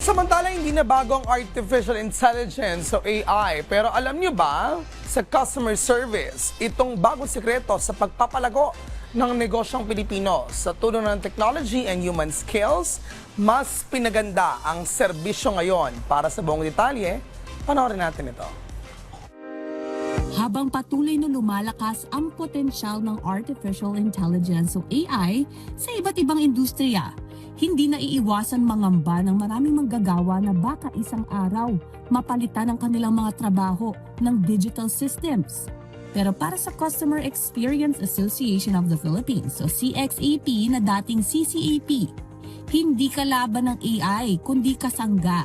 Samantala, hindi na bago ang artificial intelligence o AI. Pero alam nyo ba, sa customer service, itong bagong sekreto sa pagpapalago ng negosyong Pilipino sa tulong ng technology and human skills, mas pinaganda ang serbisyo ngayon. Para sa buong detalye, panoorin natin ito. Habang patuloy na lumalakas ang potensyal ng artificial intelligence o AI sa iba't ibang industriya, hindi na iiwasan mangamba ng maraming manggagawa na baka isang araw mapalitan ang kanilang mga trabaho ng digital systems. Pero para sa Customer Experience Association of the Philippines o CXAP na dating CCAP, hindi kalaban ng AI kundi kasangga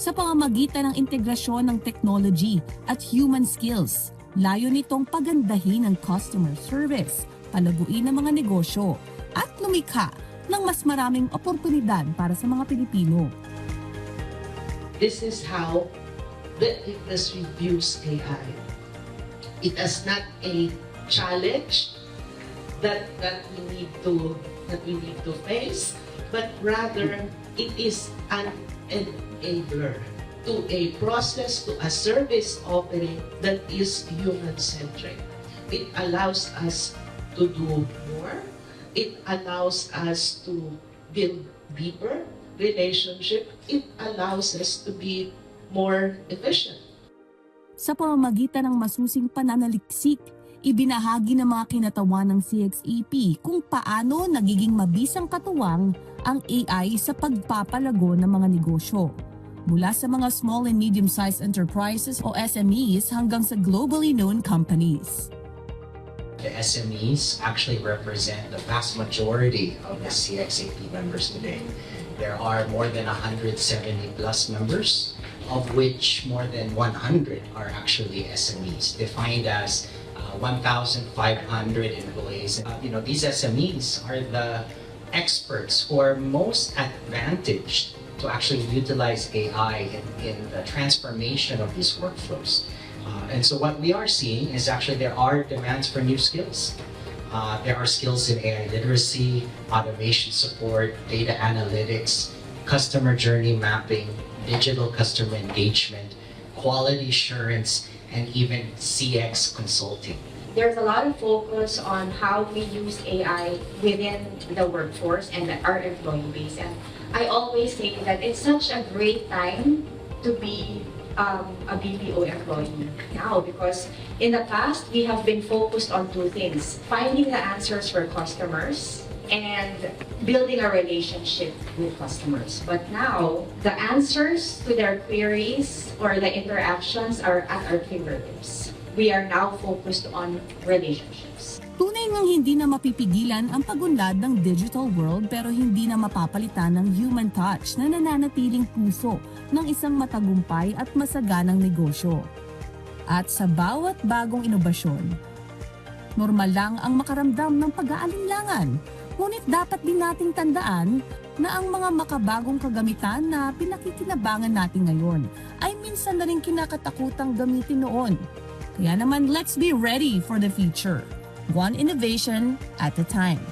sa pamamagitan ng integrasyon ng technology at human skills. Layo nitong pagandahin ang customer service, palaguin ang mga negosyo, at lumikha ng mas maraming oportunidad para sa mga Pilipino. This is how the industry views AI. It is not a challenge that we need to face, but rather it is an enabler to a process, to a service offering that is human-centric. It allows us to do more. It allows us to build deeper relationship. It allows us to be more efficient. Sa pamamagitan ng masusing pananaliksik, ibinahagi ng mga kinatawan ng CXAP kung paano nagiging mabisang katuwang ang AI sa pagpapalago ng mga negosyo. Mula sa mga small and medium-sized enterprises o SMEs hanggang sa globally known companies. The SMEs actually represent the vast majority of the CXAP members today. There are more than 170 plus members, of which more than 100 are actually SMEs, defined as 1,500 employees. These SMEs are the experts who are most advantaged to actually utilize AI in the transformation of these workflows. And so what we are seeing is actually there are demands for new skills. There are skills in AI literacy, automation support, data analytics, customer journey mapping, digital customer engagement, quality assurance, and even CX consulting. There's a lot of focus on how we use AI within the workforce and our employee base. And I always say that it's such a great time to be a BPO employee now, because in the past we have been focused on two things: finding the answers for customers and building a relationship with customers. But now the answers to their queries or the interactions are at our fingertips. We are now focused on relationships. Tunay ngang hindi na mapipigilan ang pagunlad ng digital world, pero hindi na mapapalitan ng human touch na nananatiling puso ng isang matagumpay at masaganang negosyo. At sa bawat bagong inobasyon, normal lang ang makaramdam ng pag-aalinlangan. Ngunit dapat din nating tandaan na ang mga makabagong kagamitan na pinakikinabangan natin ngayon ay minsan na rin kinakatakutang gamitin noon. Kaya naman, let's be ready for the future. One innovation at a time.